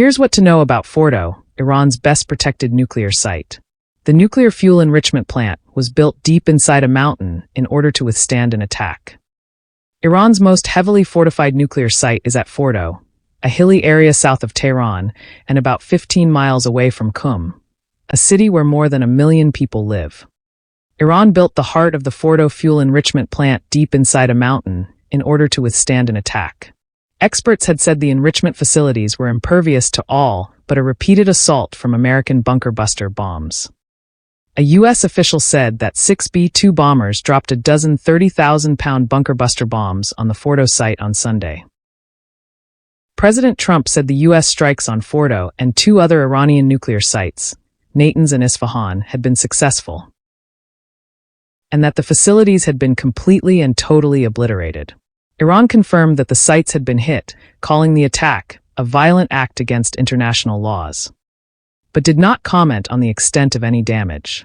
Here's what to know about Fordo, Iran's best-protected nuclear site. The nuclear fuel enrichment plant was built deep inside a mountain in order to withstand an attack. Iran's most heavily fortified nuclear site is at Fordo, a hilly area south of Tehran and about 15 miles away from Qum, a city where more than 1 million people live. Iran built the heart of the Fordo fuel enrichment plant deep inside a mountain in order to withstand an attack. Experts had said the enrichment facilities were impervious to all but a repeated assault from American bunker buster bombs. A U.S. official said that 6 B-2 bombers dropped a dozen 30,000-pound bunker buster bombs on the Fordo site on Sunday. President Trump said the U.S. strikes on Fordo and 2 other Iranian nuclear sites, Natanz and Isfahan, had been successful, and that the facilities had been completely and totally obliterated. Iran confirmed that the sites had been hit, calling the attack a violent act against international laws, but did not comment on the extent of any damage.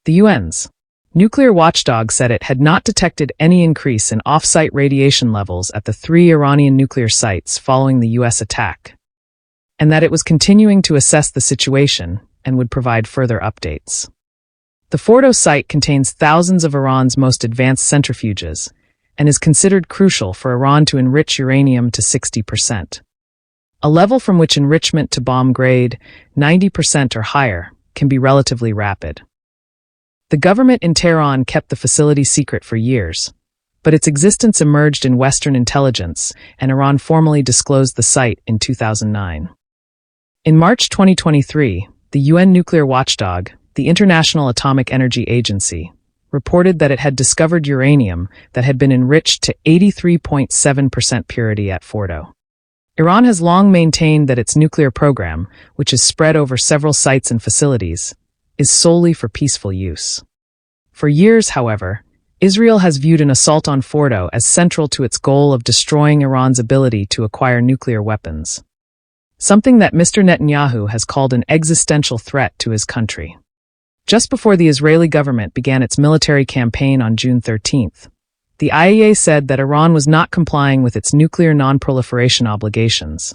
The UN's nuclear watchdog said it had not detected any increase in off-site radiation levels at the 3 Iranian nuclear sites following the U.S. attack, and that it was continuing to assess the situation and would provide further updates. The Fordo site contains thousands of Iran's most advanced centrifuges and is considered crucial for Iran to enrich uranium to 60%, a level from which enrichment to bomb grade, 90% or higher, can be relatively rapid. The government in Tehran kept the facility secret for years, but its existence emerged in Western intelligence, and Iran formally disclosed the site in 2009. In March 2023, the UN nuclear watchdog, the International Atomic Energy Agency, reported that it had discovered uranium that had been enriched to 83.7% purity at Fordo. Iran has long maintained that its nuclear program, which is spread over several sites and facilities, is solely for peaceful use. For years, however, Israel has viewed an assault on Fordo as central to its goal of destroying Iran's ability to acquire nuclear weapons, something that Mr. Netanyahu has called an existential threat to his country. Just before the Israeli government began its military campaign on June 13th, the IAEA said that Iran was not complying with its nuclear non-proliferation obligations,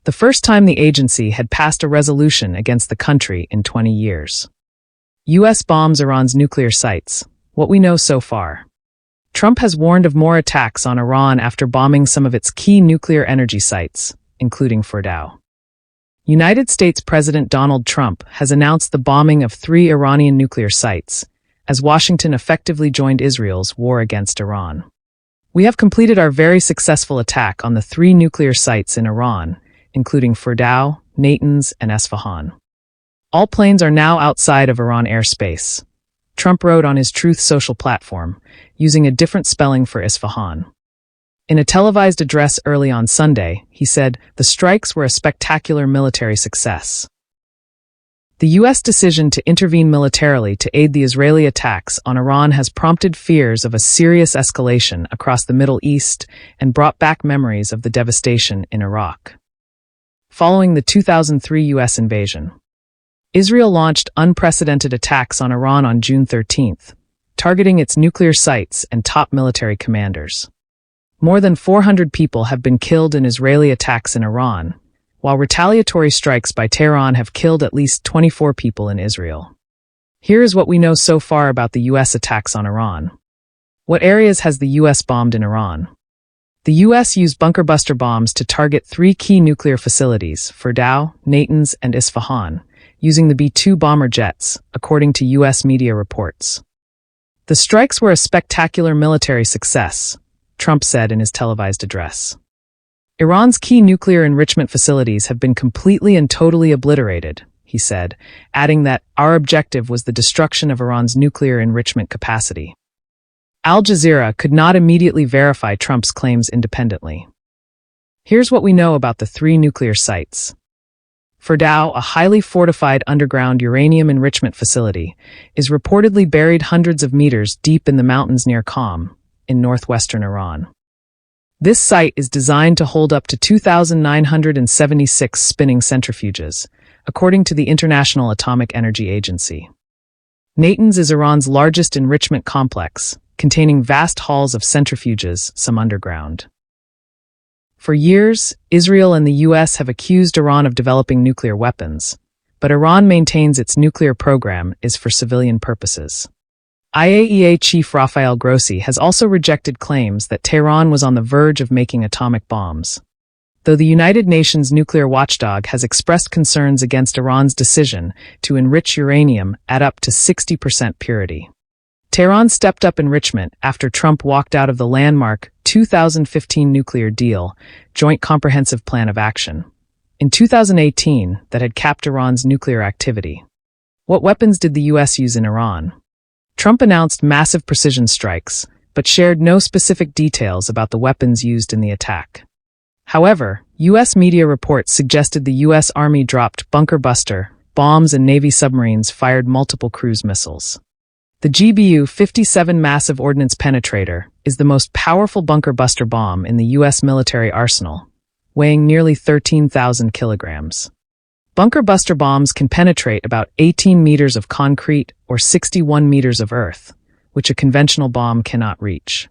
the first time the agency had passed a resolution against the country in 20 years. U.S. bombs Iran's nuclear sites, what we know so far. Trump has warned of more attacks on Iran after bombing some of its key nuclear energy sites, including Fordow. United States President Donald Trump has announced the bombing of 3 Iranian nuclear sites, as Washington effectively joined Israel's war against Iran. We have completed our very successful attack on the 3 nuclear sites in Iran, including Fordow, Natanz, and Isfahan. All planes are now outside of Iran airspace, Trump wrote on his Truth Social platform, using a different spelling for Isfahan. In a televised address early on Sunday, he said, "The strikes were a spectacular military success." The U.S. decision to intervene militarily to aid the Israeli attacks on Iran has prompted fears of a serious escalation across the Middle East and brought back memories of the devastation in Iraq. Following the 2003 U.S. invasion, Israel launched unprecedented attacks on Iran on June 13th, targeting its nuclear sites and top military commanders. More than 400 people have been killed in Israeli attacks in Iran, while retaliatory strikes by Tehran have killed at least 24 people in Israel. Here is what we know so far about the U.S. attacks on Iran. What areas has the U.S. bombed in Iran? The U.S. used bunker buster bombs to target 3 key nuclear facilities, Fordow, Natanz, and Isfahan, using the B-2 bomber jets, according to U.S. media reports. The strikes were a spectacular military success, Trump said in his televised address. Iran's key nuclear enrichment facilities have been completely and totally obliterated, he said, adding that our objective was the destruction of Iran's nuclear enrichment capacity. Al Jazeera could not immediately verify Trump's claims independently. Here's what we know about the 3 nuclear sites. Fordow, a highly fortified underground uranium enrichment facility, is reportedly buried hundreds of meters deep in the mountains near Qom, in northwestern Iran. This site is designed to hold up to 2,976 spinning centrifuges, according to the International Atomic Energy Agency. Natanz is Iran's largest enrichment complex, containing vast halls of centrifuges, some underground. For years, Israel and the US have accused Iran of developing nuclear weapons, but Iran maintains its nuclear program is for civilian purposes. IAEA Chief Rafael Grossi has also rejected claims that Tehran was on the verge of making atomic bombs. Though the United Nations nuclear watchdog has expressed concerns against Iran's decision to enrich uranium at up to 60% purity. Tehran stepped up enrichment after Trump walked out of the landmark 2015 nuclear deal, Joint Comprehensive Plan of Action, in 2018 that had capped Iran's nuclear activity. What weapons did the US use in Iran? Trump announced massive precision strikes, but shared no specific details about the weapons used in the attack. However, U.S. media reports suggested the U.S. Army dropped bunker buster bombs and Navy submarines fired multiple cruise missiles. The GBU-57 Massive Ordnance Penetrator is the most powerful bunker buster bomb in the U.S. military arsenal, weighing nearly 13,000 kilograms. Bunker buster bombs can penetrate about 18 meters of concrete or 61 meters of earth, which a conventional bomb cannot reach.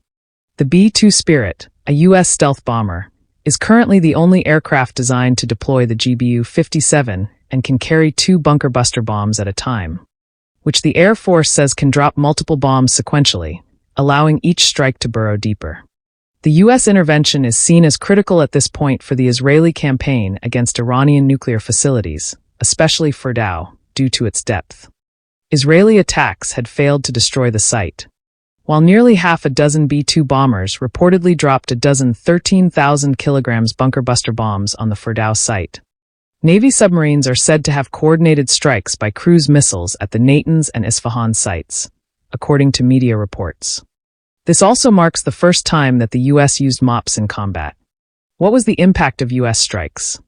The B-2 Spirit, a U.S. stealth bomber, is currently the only aircraft designed to deploy the GBU-57 and can carry 2 bunker buster bombs at a time, which the Air Force says can drop multiple bombs sequentially, allowing each strike to burrow deeper. The U.S. intervention is seen as critical at this point for the Israeli campaign against Iranian nuclear facilities, especially Fordow, due to its depth. Israeli attacks had failed to destroy the site, while nearly half a dozen B-2 bombers reportedly dropped a dozen 13,000 kilograms bunker buster bombs on the Fordow site. Navy submarines are said to have coordinated strikes by cruise missiles at the Natanz and Isfahan sites, according to media reports. This also marks the first time that the U.S. used MOPS in combat. What was the impact of U.S. strikes?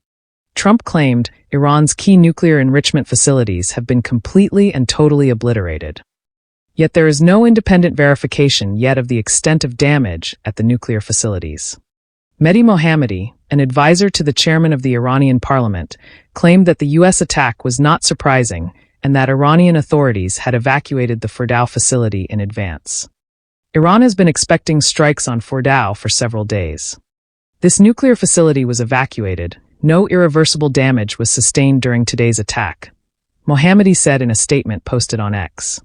Trump claimed Iran's key nuclear enrichment facilities have been completely and totally obliterated. Yet there is no independent verification yet of the extent of damage at the nuclear facilities. Mehdi Mohammadi, an advisor to the chairman of the Iranian parliament, claimed that the U.S. attack was not surprising and that Iranian authorities had evacuated the Fordow facility in advance. Iran has been expecting strikes on Fordow for several days. This nuclear facility was evacuated. No irreversible damage was sustained during today's attack, Mohammadi said in a statement posted on X.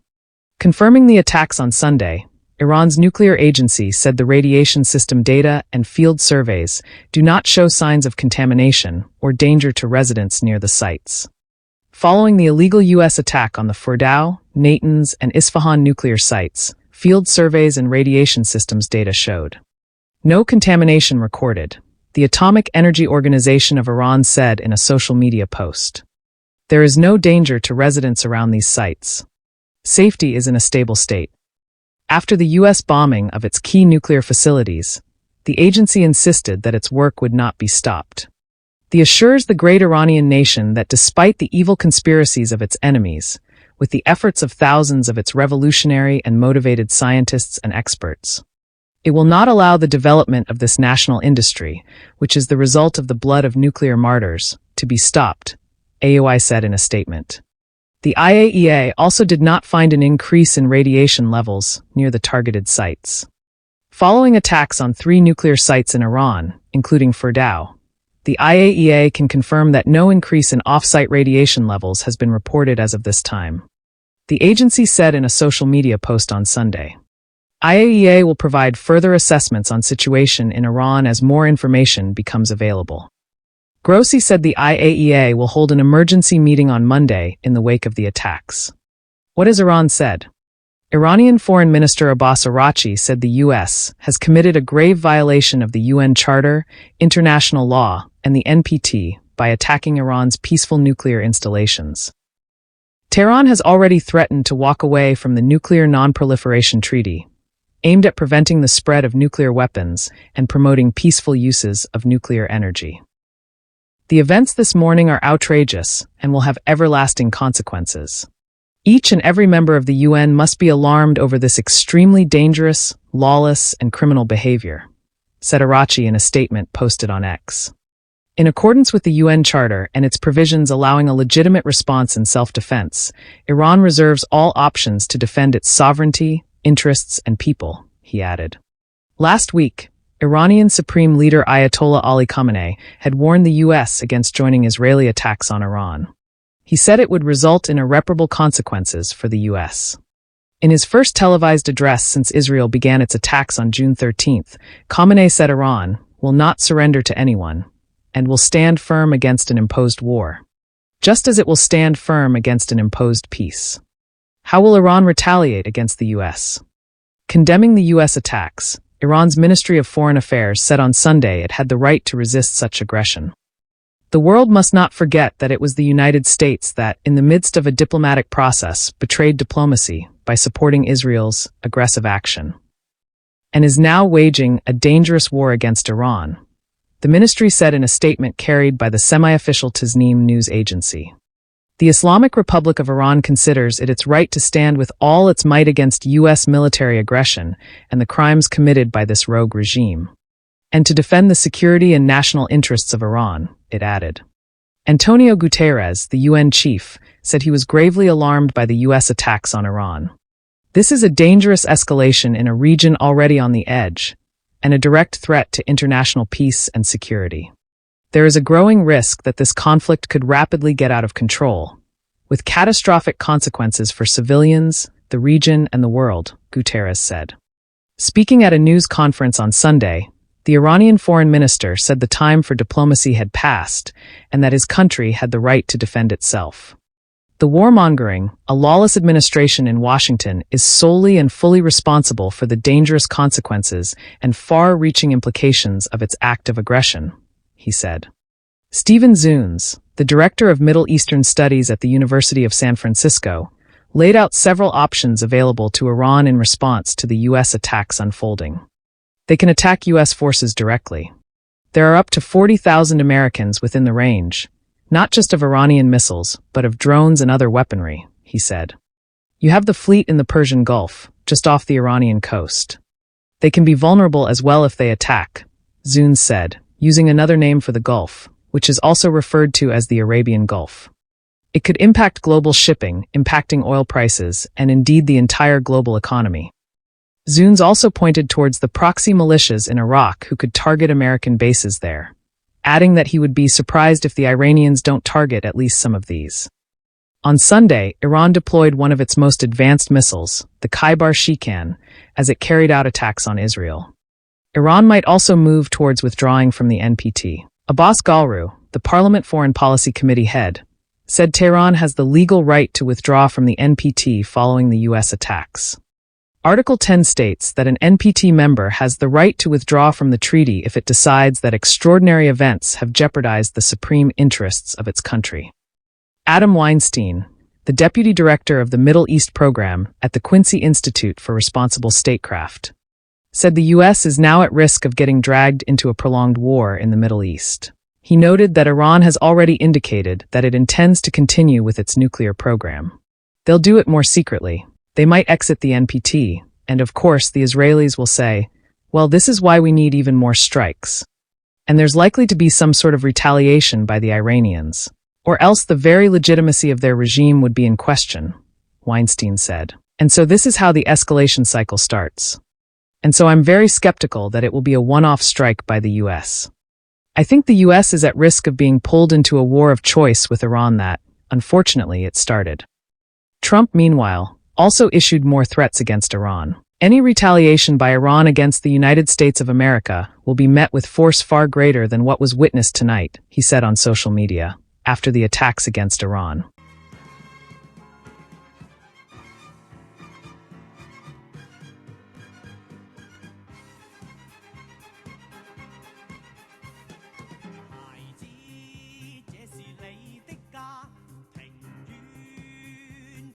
Confirming the attacks on Sunday, Iran's nuclear agency said the radiation system data and field surveys do not show signs of contamination or danger to residents near the sites. Following the illegal U.S. attack on the Fordow, Natanz, and Isfahan nuclear sites, field surveys and radiation systems data showed no contamination recorded, the Atomic Energy Organization of Iran said in a social media post. There is no danger to residents around these sites. Safety is in a stable state. After the U.S. bombing of its key nuclear facilities, the agency insisted that its work would not be stopped. It assures the great Iranian nation that despite the evil conspiracies of its enemies, with the efforts of thousands of its revolutionary and motivated scientists and experts, it will not allow the development of this national industry, which is the result of the blood of nuclear martyrs, to be stopped, AOI said in a statement. The IAEA also did not find an increase in radiation levels near the targeted sites. Following attacks on 3 nuclear sites in Iran, including Fordow, the IAEA can confirm that no increase in off-site radiation levels has been reported as of this time. The agency said in a social media post on Sunday. IAEA will provide further assessments on situation in Iran as more information becomes available. Grossi said the IAEA will hold an emergency meeting on Monday in the wake of the attacks. What has Iran said? Iranian Foreign Minister Abbas Araghchi said the U.S. has committed a grave violation of the UN Charter, international law, and the NPT by attacking Iran's peaceful nuclear installations. Tehran has already threatened to walk away from the Nuclear Non-Proliferation Treaty, aimed at preventing the spread of nuclear weapons and promoting peaceful uses of nuclear energy. The events this morning are outrageous and will have everlasting consequences. Each and every member of the UN must be alarmed over this extremely dangerous, lawless, and criminal behavior, said Araghchi in a statement posted on X. In accordance with the UN Charter and its provisions allowing a legitimate response in self-defense, Iran reserves all options to defend its sovereignty, interests, and people, he added. Last week, Iranian Supreme Leader Ayatollah Ali Khamenei had warned the U.S. against joining Israeli attacks on Iran. He said it would result in irreparable consequences for the U.S. In his first televised address since Israel began its attacks on June 13, Khamenei said Iran will not surrender to anyone and will stand firm against an imposed war, just as it will stand firm against an imposed peace. How will Iran retaliate against the U.S.? Condemning the U.S. attacks, Iran's Ministry of Foreign Affairs said on Sunday it had the right to resist such aggression. The world must not forget that it was the United States that, in the midst of a diplomatic process, betrayed diplomacy by supporting Israel's aggressive action, and is now waging a dangerous war against Iran, the ministry said in a statement carried by the semi-official Tasnim news agency. The Islamic Republic of Iran considers it its right to stand with all its might against U.S. military aggression and the crimes committed by this rogue regime, and to defend the security and national interests of Iran, it added. Antonio Guterres, the UN chief, said he was gravely alarmed by the U.S. attacks on Iran. This is a dangerous escalation in a region already on the edge, and a direct threat to international peace and security. There is a growing risk that this conflict could rapidly get out of control, with catastrophic consequences for civilians, the region, and the world, Guterres said. Speaking at a news conference on Sunday, the Iranian foreign minister said the time for diplomacy had passed and that his country had the right to defend itself. The warmongering, a lawless administration in Washington, is solely and fully responsible for the dangerous consequences and far-reaching implications of its act of aggression, he said. Stephen Zunes, the director of Middle Eastern Studies at the University of San Francisco, laid out several options available to Iran in response to the U.S. attacks unfolding. They can attack U.S. forces directly. There are up to 40,000 Americans within the range, not just of Iranian missiles, but of drones and other weaponry, he said. You have the fleet in the Persian Gulf, just off the Iranian coast. They can be vulnerable as well if they attack, Zunes said, using another name for the Gulf, which is also referred to as the Arabian Gulf. It could impact global shipping, impacting oil prices, and indeed the entire global economy. Zunes also pointed towards the proxy militias in Iraq who could target American bases there, adding that he would be surprised if the Iranians don't target at least some of these. On Sunday, Iran deployed one of its most advanced missiles, the Khaybar-Shikan, as it carried out attacks on Israel. Iran might also move towards withdrawing from the NPT. Abbas Ghalru, the Parliament Foreign Policy Committee head, said Tehran has the legal right to withdraw from the NPT following the U.S. attacks. Article 10 states that an NPT member has the right to withdraw from the treaty if it decides that extraordinary events have jeopardized the supreme interests of its country. Adam Weinstein, the deputy director of the Middle East program at the Quincy Institute for Responsible Statecraft, said the U.S. is now at risk of getting dragged into a prolonged war in the Middle East. He noted that Iran has already indicated that it intends to continue with its nuclear program. They'll do it more secretly. They might exit the NPT, and of course the Israelis will say, well, this is why we need even more strikes. And there's likely to be some sort of retaliation by the Iranians, or else the very legitimacy of their regime would be in question, Weinstein said. And so this is how the escalation cycle starts. And so I'm very skeptical that it will be a one-off strike by the U.S. I think the U.S. is at risk of being pulled into a war of choice with Iran that, unfortunately, it started. Trump, meanwhile, also issued more threats against Iran. Any retaliation by Iran against the United States of America will be met with force far greater than what was witnessed tonight, he said on social media, after the attacks against Iran.